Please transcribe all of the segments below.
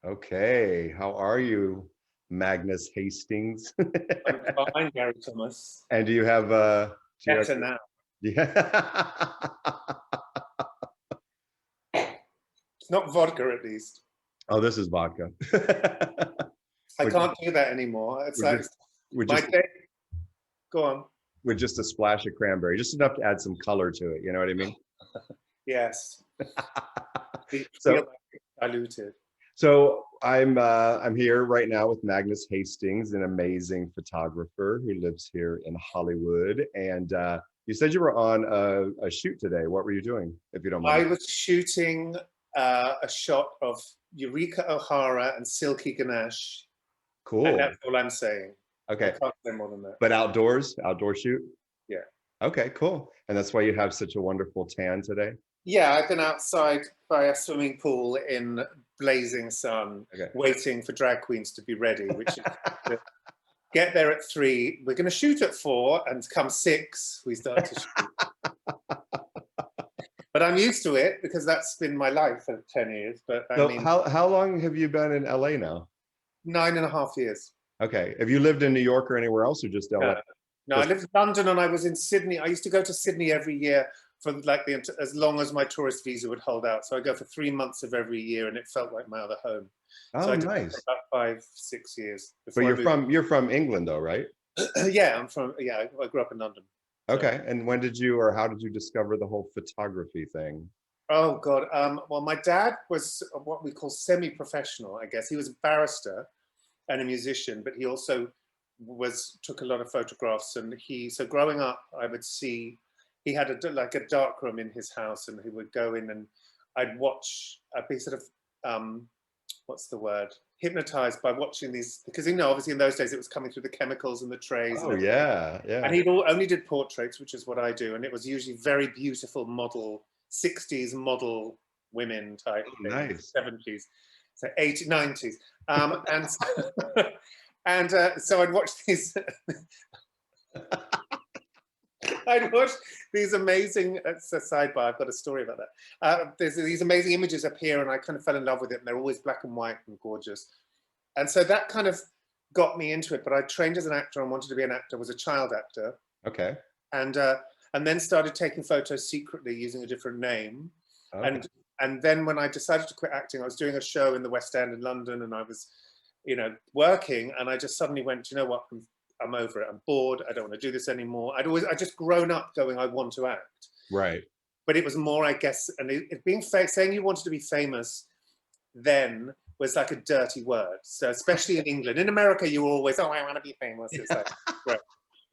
Okay, how are you, Magnus Hastings? I'm fine, Gary Thomas. And do you have Better now. yeah. It's not vodka, at least. Oh, this is vodka. I With can't do that anymore. It's with like just with my just day. Go on. with just a splash of cranberry, just enough to add some color to it, you know what I mean? Yes. Feel So like it's diluted. so I'm here right now with Magnus Hastings, an amazing photographer who lives here in Hollywood. And you said you were on a shoot today. What were you doing, if you don't I mind? was shooting a shot of Eureka O'Hara and Silky Ganesh, and Cool. that's all I'm saying. I Okay. can't say more than that. But outdoor shoot? Yeah. Okay, cool. And that's why you have such a wonderful tan today? Yeah, I've been outside by a swimming pool in blazing sun, Okay. waiting for drag queens to be ready, which is to get there at 3. We're going to shoot at 4, and come 6, we start to shoot. But I'm used to it because that's been my life for 10 years. But I So mean, how long have you been in LA now? 9.5 years. Okay. Have you lived in New York or anywhere else or just LA? No, I lived in London and I was in Sydney. I used to go to Sydney every year for like as long as my tourist visa would hold out. So I go for 3 months of every year, and it felt like my other home. So Oh, I did that for nice. about 5, 6 years But before I moved. you're from England though, right? Yeah, I grew up in London. So. Okay. And when did you or how did you discover the whole photography thing? Oh God. Well, my dad was what we call semi-professional, I guess. He was a barrister and a musician, but he also took a lot of photographs. And so growing up, I would see he had like a dark room in his house, and he would go in and I'd watch. I'd be sort of what's the word? Hypnotized by watching these, because obviously in those days it was coming through the chemicals and the trays and Oh everything. yeah, And yeah. he only did portraits, which is what I do, and it was usually very beautiful 60s model women type Oh, things, nice. 70s, so 80s, 90s, and so I'd watch these. I'd watch these amazing. It's a sidebar. I've got a story about that. There's these amazing images appear, and I kind of fell in love with it. And they're always black and white and gorgeous. And so that kind of got me into it. But I trained as an actor and wanted to be an actor. Was a child actor, Okay. and then started taking photos secretly using a different name. Okay. And then when I decided to quit acting, I was doing a show in the West End in London, and I was, working, and I just suddenly went, you know what? I'm over it. I'm bored. I don't want to do this anymore. I just grown up going, I want to act. Right. But it was more, I guess, and being saying you wanted to be famous then was like a dirty word. So especially in England, in America, you were always, oh, I want to be famous. It's like, right.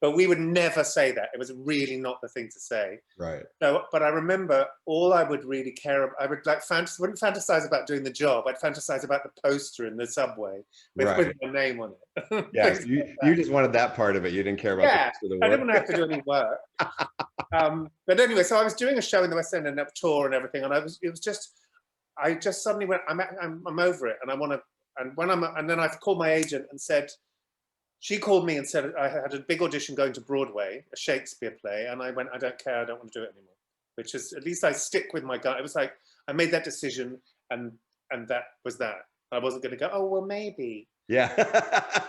But we would never say that. It was really not the thing to say. Right. So, but I remember all I would really care about, I would wouldn't fantasize about doing the job. I'd fantasize about the poster in the subway with Right. my name on it. Yeah. So you just wanted that part of it. You didn't care about the Yeah, rest of the I work. didn't want to have to do any work. But anyway, so I was doing a show in the West End and a tour and everything, and I just suddenly went, I'm over it, and I want to. And then I called my agent and said, she called me and said I had a big audition going to Broadway, a Shakespeare play, and I went, I don't care, I don't want to do it anymore. Which is, at least I stick with my gut. It was like I made that decision, and that was that. I wasn't going to go, oh well, maybe. Yeah.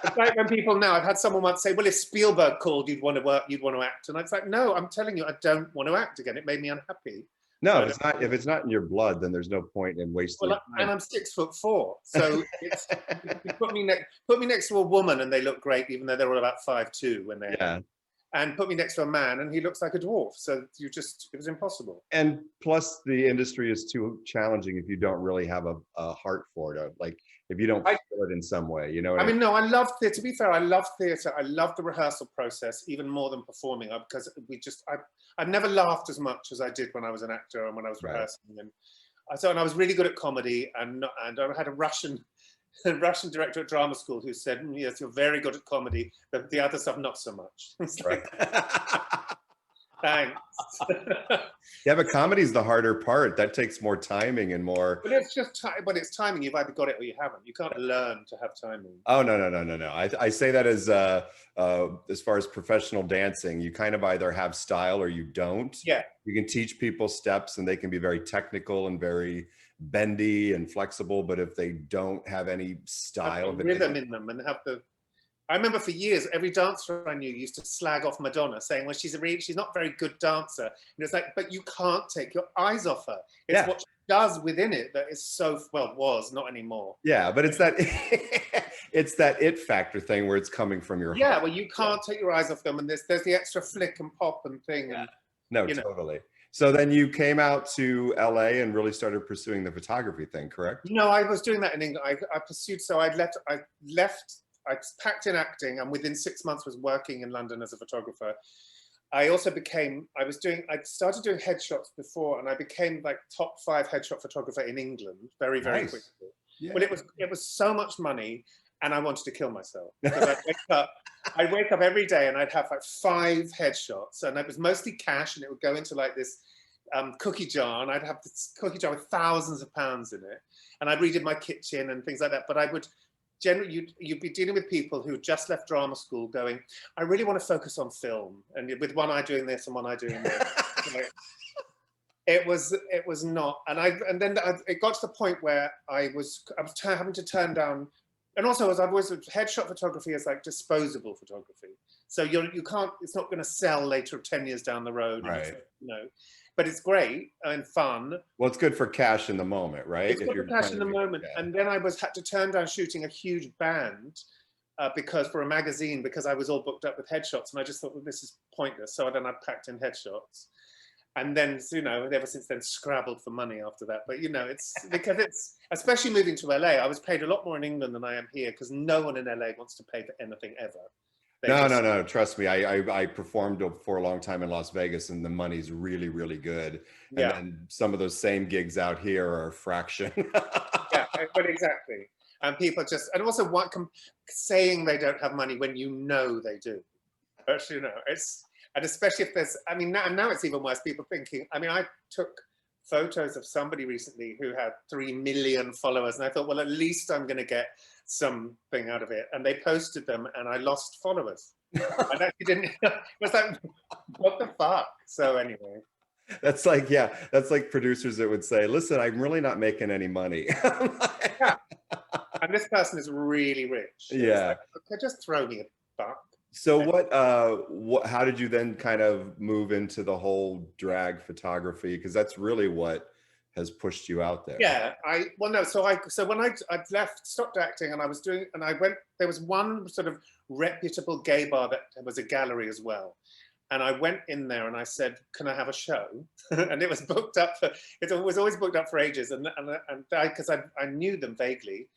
It's like when people now, I've had someone once say, well, if Spielberg called, you'd want to work, you'd want to act. And it's like, no, I'm telling you, I don't want to act again. It made me unhappy. No, So if it's not in your blood, then there's no point in wasting well, your and I'm 6'4", so it's, you put me next to a woman and they look great, even though they're all about 5'2" when they're yeah. and put me next to a man and he looks like a dwarf. So it was impossible. And plus the industry is too challenging if you don't really have a heart for it. Like if you don't feel it in some way, you know what I mean? No, I love theatre. To be fair, I love theatre. I love the rehearsal process even more than performing, because I've never laughed as much as I did when I was an actor and when I was rehearsing. And I was really good at comedy, and I had a Russian director at drama school who said, yes, you're very good at comedy, but the other stuff not so much. It's Right. Thanks. Yeah, but comedy's the harder part. That takes more timing and more. But it's timing. You've either got it or you haven't. You can't learn to have timing. Oh no. I say that as far as professional dancing, you kind of either have style or you don't. Yeah. You can teach people steps, and they can be very technical and very bendy and flexible, but if they don't have any style, have the rhythm in them and have the. I remember for years, every dancer I knew used to slag off Madonna, saying, "Well, she's not a very good dancer." And it's like, but you can't take your eyes off her. It's what she does within it that is so was not anymore. Yeah, but it's that it's that it factor thing where it's coming from your heart. Well, you can't take your eyes off them, and there's the extra flick and pop and thing. And no, totally. So then you came out to LA and really started pursuing the photography thing, correct? No, I was doing that in England. I pursued. So I left. I packed in acting, and within 6 months was working in London as a photographer. I also became. I started doing headshots before, and I became like top 5 headshot photographer in England very quickly. Yeah. Well, it was so much money, and I wanted to kill myself. I'd wake up every day, and I'd have like 5 headshots, and it was mostly cash, and it would go into like this cookie jar, and I'd have this cookie jar with thousands of pounds in it, and I'd redid my kitchen and things like that. But I would. Generally, you'd be dealing with people who just left drama school going, I really want to focus on film. And with one eye doing this and one eye doing this. It was not. And then it got to the point where I was having to turn down. And also, as I've always said, headshot photography is like disposable photography. So you can't, it's not going to sell later 10 years down the road. Right. But it's great and fun. Well, it's good for cash in the moment, right? It's good for cash in the moment. And then I had to turn down shooting a huge band for a magazine because I was all booked up with headshots, and I just thought, well, this is pointless. So then I packed in headshots, and then ever since then scrabbled for money after that. But it's because it's especially moving to LA. I was paid a lot more in England than I am here because no one in LA wants to pay for anything ever. No. Trust me. I performed for a long time in Las Vegas, and the money's really, really good. And then some of those same gigs out here are a fraction. But exactly. And people and also saying they don't have money when they do. But and especially if there's, now it's even worse. People thinking, I took photos of somebody recently who had 3 million followers, and I thought, well, at least I'm going to get something out of it. And they posted them, and I lost followers. I actually didn't. It was like, what the fuck? So anyway, that's like producers that would say, "Listen, I'm really not making any money." And this person is really rich. Yeah, like, just throw me a buck. So how did you then kind of move into the whole drag photography? Because that's really what has pushed you out there. Yeah, so when I stopped acting, and there was one sort of reputable gay bar that was a gallery as well. And I went in there and I said, "Can I have a show?" And it was booked up it was always booked up for ages. And because I knew them vaguely,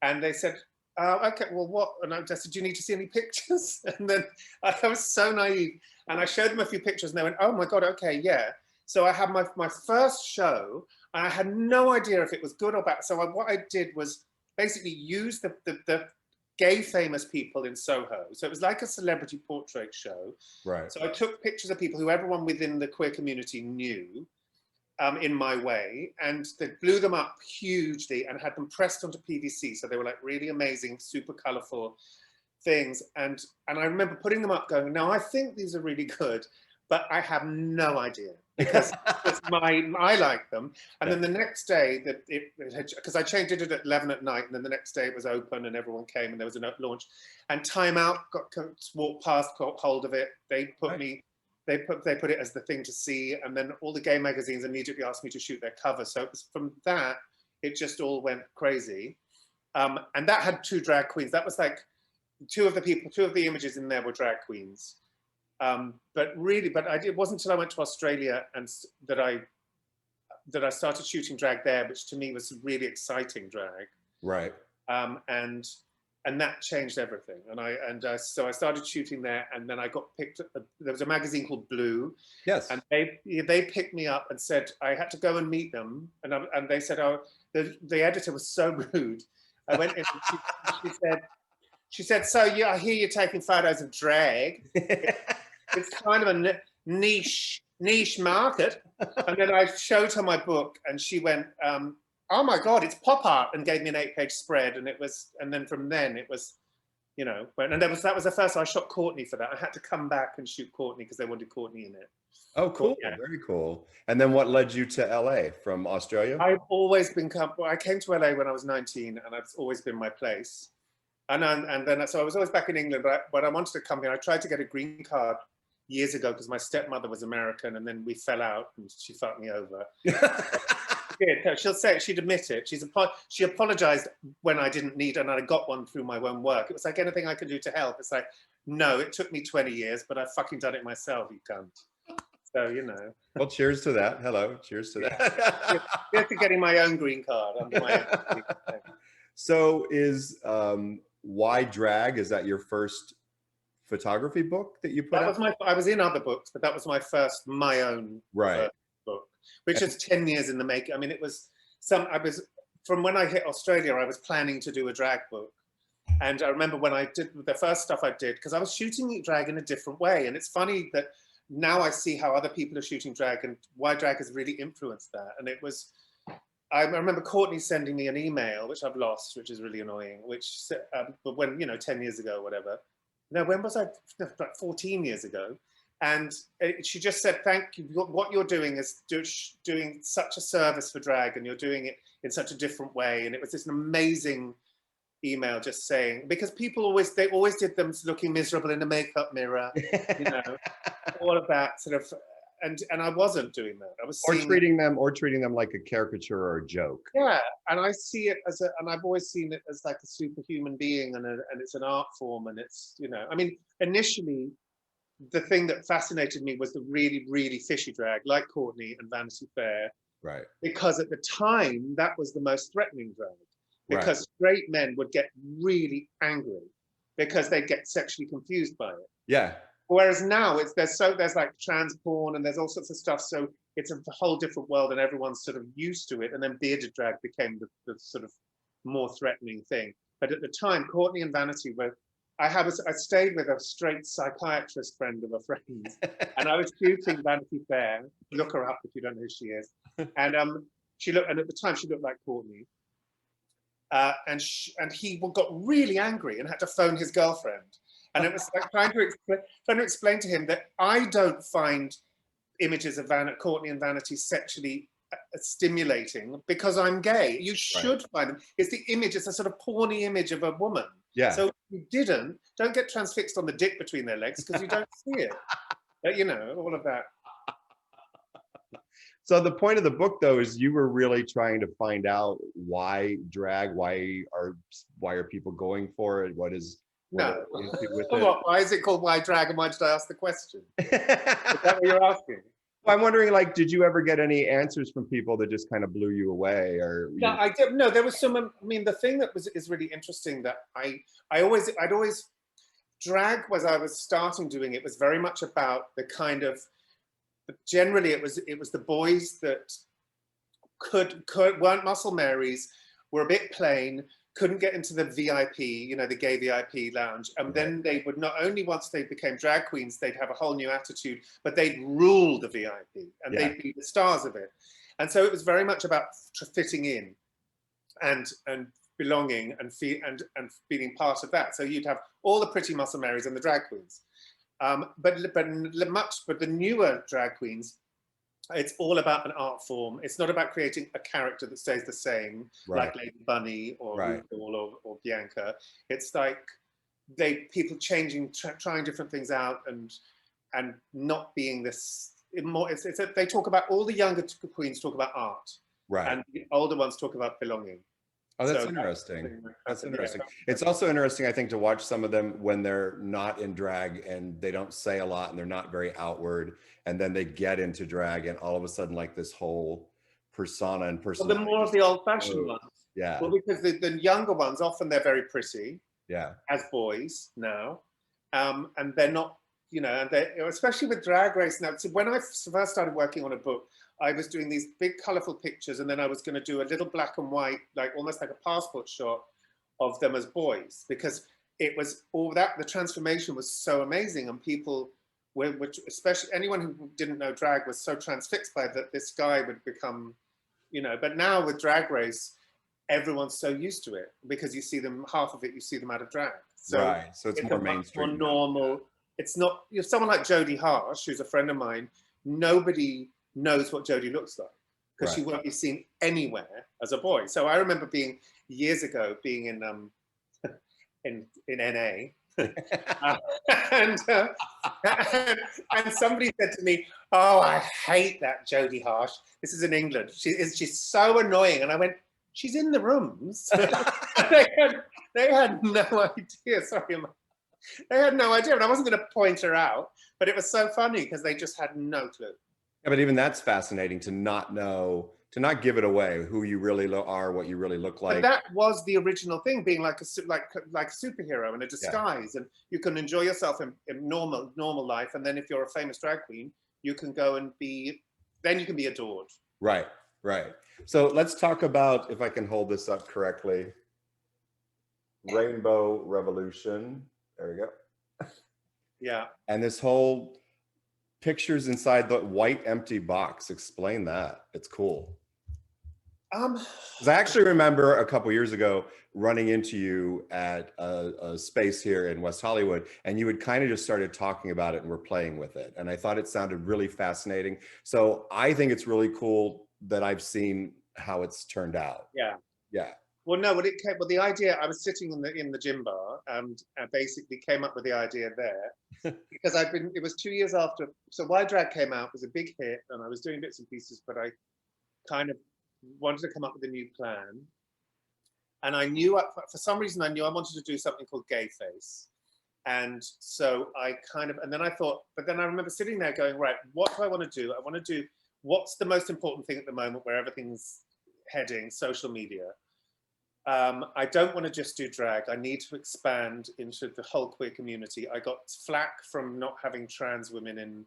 and they said, okay, well, what? And I just said, "Do you need to see any pictures?" And then I was so naive, and I showed them a few pictures, and they went, "Oh my God, okay, yeah." So I had my first show, and I had no idea if it was good or bad. So what I did was basically use the gay famous people in Soho. So it was like a celebrity portrait show. Right. So I took pictures of people who everyone within the queer community knew, in my way, and they blew them up hugely and had them pressed onto PVC. So they were like really amazing, super colorful things. And I remember putting them up going, "Now I think these are really good, but I have no idea because I like them." And then the next day, because I changed it at 11 at night, and then the next day it was open and everyone came and there was a launch. And Time Out walked past, caught hold of it. They put it as the thing to see, and then all the gay magazines immediately asked me to shoot their cover. So it was from that, it just all went crazy. And that had 2 drag queens. That was like 2 of the images in there were drag queens. But it wasn't until I went to Australia and that I started shooting drag there, which to me was really exciting drag. Right. And that changed everything. So I started shooting there, and then I got picked. There was a magazine called Blue. Yes. And they picked me up and said I had to go and meet them, and they said, "Oh, the editor was so rude." I went in, and she said, "So I hear you're taking photos of drag. It's kind of a niche market." And then I showed her my book, and she went, "Oh my God, it's pop art," and gave me an 8-page spread. And then from then it was, you know, and that was the first, I shot Courtney for that. I had to come back and shoot Courtney because they wanted Courtney in it. Oh, cool. Yeah. Very cool. And then what led you to LA from Australia? I've always been, I came to LA when I was 19 and it's always been my place. And then, so I was always back in England, but I wanted to come here. I tried to get a green card years ago because my stepmother was American and then we fell out and she fucked me over. She'll say it, she'd admit it. She apologized when I didn't need, and I got one through my own work. It was like, anything I could do to help. It's like, no, it took me 20 years, but I've fucking done it myself, you cunt. So, you know. Well, cheers to that. Hello, cheers to that. Cheers to getting my own green card under my own. So is Why Drag, is that your first photography book that you put out? I was in other books, but that was my own book, which is 10 years in the making. I mean, from when I hit Australia, I was planning to do a drag book. And I remember when I did the first stuff I did, because I was shooting drag in a different way. And it's funny that now I see how other people are shooting drag and why drag has really influenced that. And it was, I remember Courtney sending me an email, which I've lost, which is really annoying, but when, you know, 10 years ago or whatever. No, when was I? Like 14 years ago. And she just said, thank you. What you're doing is doing such a service for drag and you're doing it in such a different way. And it was this amazing email just saying, because people they always did them looking miserable in a makeup mirror, you know, all of that sort of, and I wasn't doing that. I was treating them like a caricature or a joke. Yeah, and I see it as and I've always seen it as like a superhuman being, and it's an art form, and it's, you know, I mean, initially, the thing that fascinated me was the really, really fishy drag, like Courtney and Vanity Fair, right? Because at the time that was the most threatening drag. Because straight men would get really angry because they'd get sexually confused by it. Yeah. Whereas now there's like trans porn and there's all sorts of stuff. So it's a whole different world and everyone's sort of used to it. And then bearded drag became the sort of more threatening thing. But at the time, Courtney and Vanity were, I stayed with a straight psychiatrist friend of a friend, and I was shooting Vanity Fair. Look her up if you don't know who she is. And and at the time she looked like Courtney. And he got really angry and had to phone his girlfriend. And it was like trying to explain to him that I don't find images of Courtney and Vanity sexually stimulating because I'm gay. You should find them. It's the image, it's a sort of porny image of a woman. Yeah. So if you don't get transfixed on the dick between their legs because you don't see it. You know, all of that. So the point of the book, though, is you were really trying to find out why drag, why are people going for it? Why is it called Why Drag, and why did I ask the question? Is that what you're asking? Well, I'm wondering, like, did you ever get any answers from people that just kind of blew you away? Or no, I did. No, there was some. I mean, the thing that is really interesting that I'd always drag was, I was starting doing it was very much about the kind of. Generally, it was the boys that weren't muscle Marys, were a bit plain, couldn't get into the VIP, you know, the gay VIP lounge, and then they would not only, once they became drag queens, they'd have a whole new attitude, but they'd rule the VIP and they'd be the stars of it. And so it was very much about fitting in, and belonging and feeling part of that. So you'd have all the pretty muscle Marys and the drag queens. But the newer drag queens, it's all about an art form. It's not about creating a character that stays the same, like Lady Bunny or RuPaul or Bianca. It's like people changing, trying different things out, and not being this. They talk about, all the younger queens talk about art, and the older ones talk about belonging. Oh, that's interesting. That's interesting. It's also interesting, I think, to watch some of them when they're not in drag and they don't say a lot and they're not very outward, and then they get into drag and all of a sudden, like, this whole persona and personality. Well, the more of the old-fashioned ones. Yeah. Well, because the younger ones, often they're very pretty. Yeah. As boys now, and they're not, you know, and they, especially with Drag Race now. So when I first started working on a book, I was doing these big colorful pictures, and then I was going to do a little black and white, like almost like a passport shot of them as boys, because it was all that, the transformation was so amazing, and people were, especially anyone who didn't know drag, was so transfixed by that this guy would become, you know. But now with Drag Race, everyone's so used to it because you see them, half of it, you see them out of drag. So Right. So it's it's more a much more mainstream now. normal. It's not, you know, someone like Jodie Harsh, who's a friend of mine, nobody knows what Jodie looks like because she Right. won't be seen anywhere as a boy. So I remember being years ago being in NA. Uh, and, uh, and somebody said to me, "Oh, I hate that Jodie Harsh. This is in England. She's so annoying." And I went, "She's in the rooms." they had no idea. Sorry, they had no idea, and I wasn't going to point her out, but it was so funny because they just had no clue. Yeah, but even that's fascinating to not know, to not give it away who you really are, what you really look But like. that was the original thing, being like a superhero in a Yeah. disguise, and you can enjoy yourself in normal life, and then if you're a famous drag queen, you can go and be, then you can be adored. Right. Right. So let's talk about, if I can hold this up correctly, Rainbow Revolution. There we go. Yeah. And this whole pictures inside the white empty box. Explain that. It's cool. Because I actually remember a couple years ago running into you at a space here in West Hollywood, and you had kind of just started talking about it and were playing with it. And I thought it sounded really fascinating. So I think it's really cool that I've seen how it's turned out. Yeah. Yeah. Well, no, the idea, I was sitting in the gym bar and basically came up with the idea there because it was 2 years after, so Why Drag came out, was a big hit, and I was doing bits and pieces, but I kind of wanted to come up with a new plan. And I knew, for some reason, I knew I wanted to do something called Gay Face. And so I and then I thought, but then I remember sitting there going, right, what do I want to do? I want to do, what's the most important thing at the moment where everything's heading, social media. I don't want to just do drag. I need to expand into the whole queer community. I got flack from not having trans women in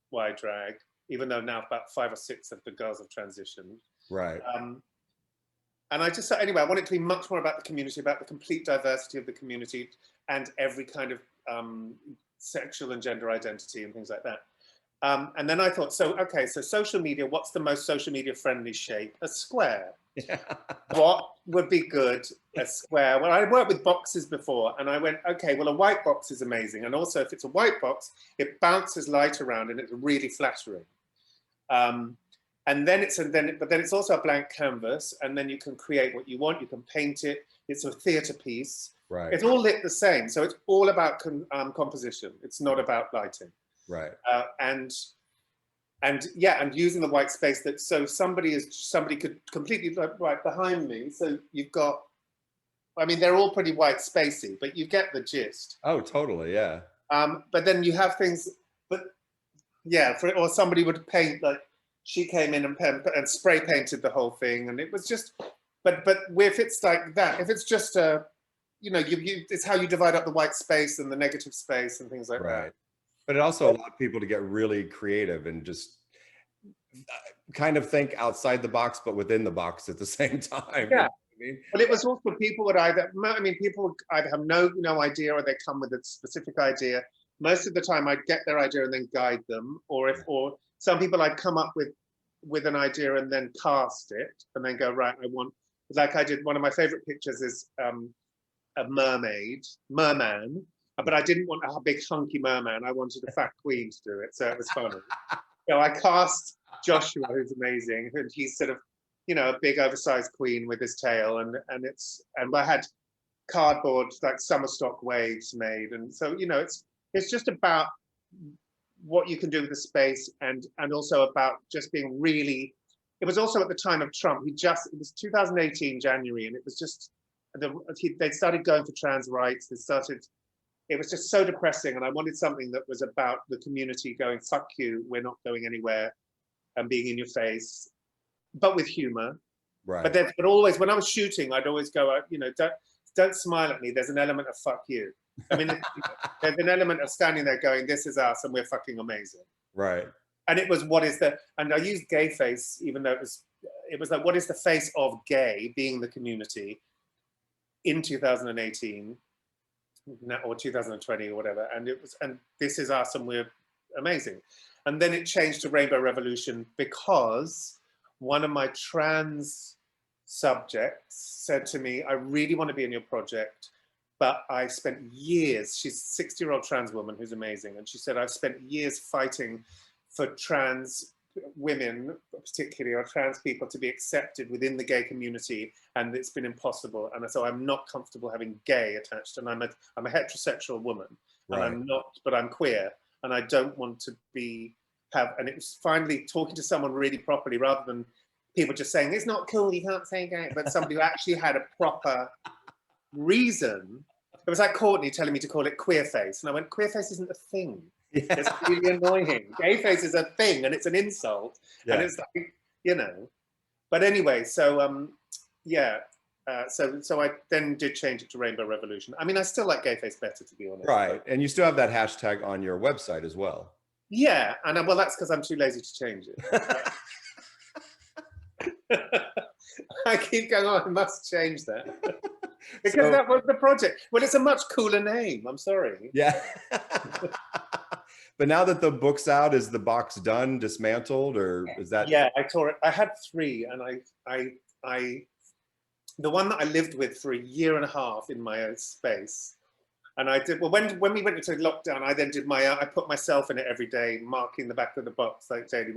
Why Drag, even though now about 5 or 6 of the girls have transitioned. Right. And I just, anyway, I want it to be much more about the community, about the complete diversity of the community and every kind of sexual and gender identity and things like that. And then I thought, so, okay, so social media, what's the most social media friendly shape? A square. Yeah. What would be good? A square. Well, I worked with boxes before, and I went, okay, well, a white box is amazing. And also, if it's a white box, it bounces light around and it's really flattering. And then but then it's also a blank canvas, and then you can create what you want. You can paint it. It's a theatre piece. Right. It's all lit the same, so it's all about composition. It's not about lighting. Right. And yeah, and using the white space that, so somebody could completely right behind me. So you've got, I mean, they're all pretty white spacey, but you get the gist. Oh, totally, yeah. But then you have things, but yeah, or somebody would paint, like she came in and spray painted the whole thing, and it was just, but if it's like that, if it's just a, you know, it's how you divide up the white space and the negative space and things like that. But it also allowed people to get really creative and just kind of think outside the box, but within the box at the same time. Yeah. You know what I mean? But it was also, people would either have no idea, or they come with a specific idea. Most of the time I'd get their idea and then guide them, or some people I'd come up with an idea and then cast it and then go, right, like I did, one of my favorite pictures is a merman, but I didn't want a big hunky merman. I wanted a fat queen to do it, so it was funny. So I cast Joshua, who's amazing, and he's sort of, you know, a big oversized queen with his tail, and I had cardboard, like summer stock waves made, and so, you know, it's just about what you can do with the space, and also about just being really. It was also at the time of Trump. It was 2018 January, and it was just they started going for trans rights. It was just so depressing, and I wanted something that was about the community going, fuck you, we're not going anywhere, and being in your face, but with humor. Right. But always, when I was shooting, I'd always go, you know, don't smile at me. There's an element of fuck you. I mean, there's an element of standing there going, this is us and we're fucking amazing. Right. And it was, and I used gay face, even though it was like, what is the face of gay, being the community in 2018 or 2020 or whatever. And this is us and we're amazing. And then it changed to Rainbow Revolution because one of my trans subjects said to me, I really want to be in your project. But I spent years, she's a 60-year-old trans woman who's amazing. And she said, I've spent years fighting for trans women, particularly, or trans people, to be accepted within the gay community. And it's been impossible. And so I'm not comfortable having gay attached. And I'm a heterosexual woman. And Right. I'm not, but I'm queer. And I don't want to and it was finally talking to someone really properly, rather than people just saying, it's not cool, you can't say gay, but somebody who actually had a proper reason. It was like Courtney telling me to call it queer face. And I went, queer face isn't a thing. Yeah. It's really annoying. Gay face is a thing and it's an insult. Yeah. And it's like, you know. But anyway, so yeah. So I then did change it to Rainbow Revolution. I mean, I still like gay face better, to be honest. Right. And you still have that hashtag on your website as well. Yeah. And well, that's because I'm too lazy to change it. I keep going, oh, I must change that. Because that was the project. Well, it's a much cooler name. I'm sorry. Yeah. But now that the book's out, is the box done, dismantled, or is that? Yeah, I tore it. I had 3, and the one that I lived with for a year and a half in my own space. And I did, well, when we went into lockdown, I then did I put myself in it every day, marking the back of the box like daily,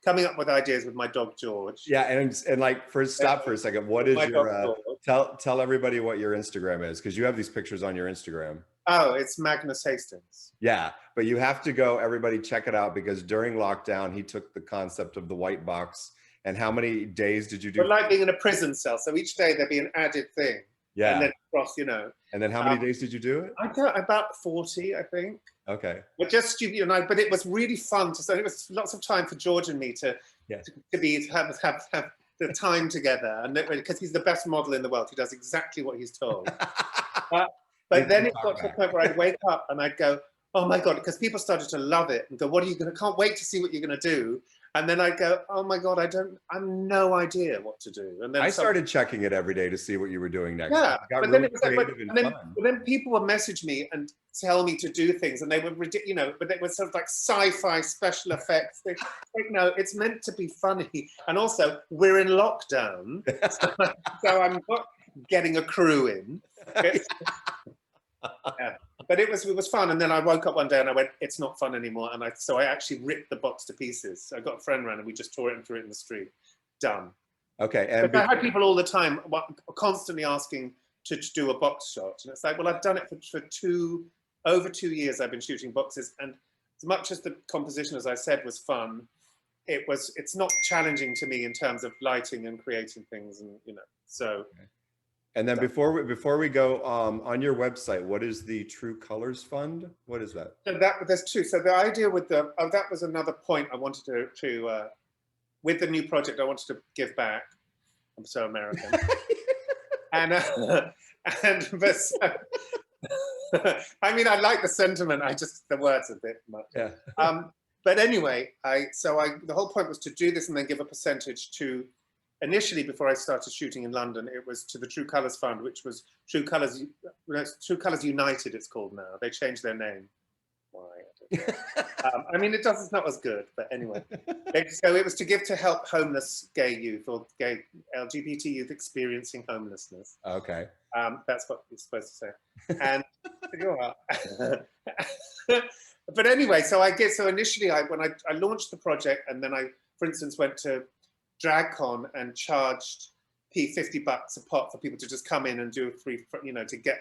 coming up with ideas with my dog, George. Yeah, and like, stop for a second. What is your, tell everybody what your Instagram is, because you have these pictures on your Instagram. Oh, it's Magnus Hastings. Yeah, but you have to go, everybody check it out, because during lockdown, he took the concept of the white box. And how many days did you do? But like being in a prison cell. So each day there'd be an added thing. Yeah. And then across, you know. And then how many days did you do it? I got about 40, I think. Okay. But just stupid, you know, but it was really fun to, so it was lots of time for George and me to have the time together, and because he's the best model in the world. He does exactly what he's told. But then it got to the point where I'd wake up and I'd go, oh my God, because people started to love it and go, what are you can't wait to see what you're gonna do. And then I'd go, oh my God, I've no idea what to do. And then I started checking it every day to see what you were doing next. Yeah, but then it was like, but then people would message me and tell me to do things, and they were, you know, but they were sort of like sci-fi special effects. Like, no, it's meant to be funny. And also, we're in lockdown, so I'm not getting a crew in. Yeah. But it was fun, and then I woke up one day and I went, it's not fun anymore, and so I actually ripped the box to pieces. So I got a friend around and we just tore it and threw it in the street. Done. Okay. And but I had people all the time constantly asking to do a box shot, and it's like, well, I've done it for over 2 years. I've been shooting boxes, and as much as the composition, as I said, was fun, it's not challenging to me in terms of lighting and creating things, and you know, so. Okay. And then before we go, on your website, what is the True Colors Fund? What is that? So there's 2. So the idea with that was another point I wanted to with the new project, I wanted to give back. I'm so American. and but I mean, I like the sentiment. The words a bit much. Yeah. But anyway, the whole point was to do this and then give a percentage to. Initially, before I started shooting in London, it was to the True Colors Fund, which was True Colors United, it's called now. They changed their name. Why? I mean, it's not as good, but anyway. So it was to help homeless gay youth, or gay LGBT youth experiencing homelessness. Okay. That's what you're supposed to say. And but anyway, so initially when I launched the project, and then I, for instance, went to DragCon and charged $50 a pop for people to just come in and do a free, you know, to get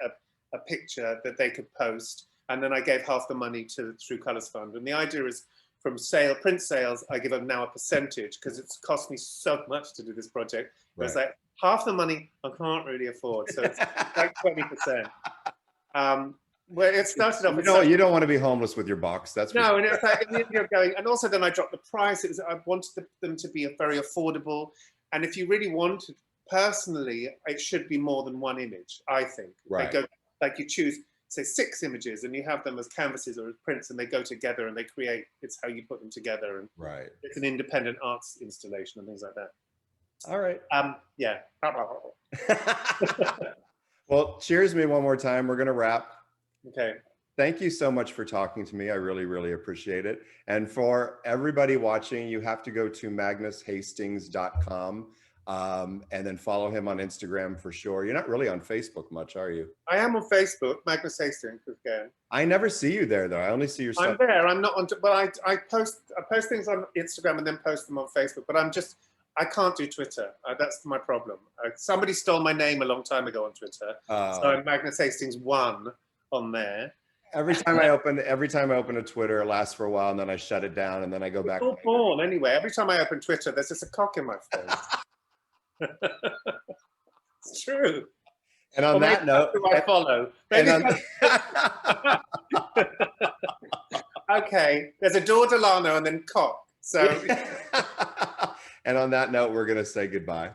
a picture that they could post. And then I gave half the money to the True Colors Fund. And the idea is, from print sales, I give them now a percentage, because it's cost me so much to do this project. Right. It's like half the money I can't really afford. So it's like 20%. Well, it started off. You don't want to be homeless with your box. That's no, and it's like you're going, and also then I dropped the price. I wanted them to be very affordable, and if you really wanted, personally, it should be more than one image. I think. Right. They go, like, you choose, say, 6 images, and you have them as canvases or as prints, and they go together and they create. It's how you put them together, and right. It's an independent arts installation and things like that. All right. Yeah. Well, cheers me one more time. We're gonna wrap. Okay. Thank you so much for talking to me. I really, really appreciate it. And for everybody watching, you have to go to magnushastings.com. And then follow him on Instagram for sure. You're not really on Facebook much, are you? I am on Facebook, Magnus Hastings again. I never see you there though. I only see your stuff. I'm there. I'm not on. But I post things on Instagram and then post them on Facebook. But I can't do Twitter. That's my problem. Somebody stole my name a long time ago on Twitter, so I'm Magnus Hastings 1 on there. Every time I open a Twitter, it lasts for a while, and then I shut it down, and then I go back. It's all porn anyway. Every time I open Twitter, there's just a cock in my face. It's true. And on that note, who I follow. Okay, there's a Dor Delano and then cock. So. And on that note, we're gonna say goodbye.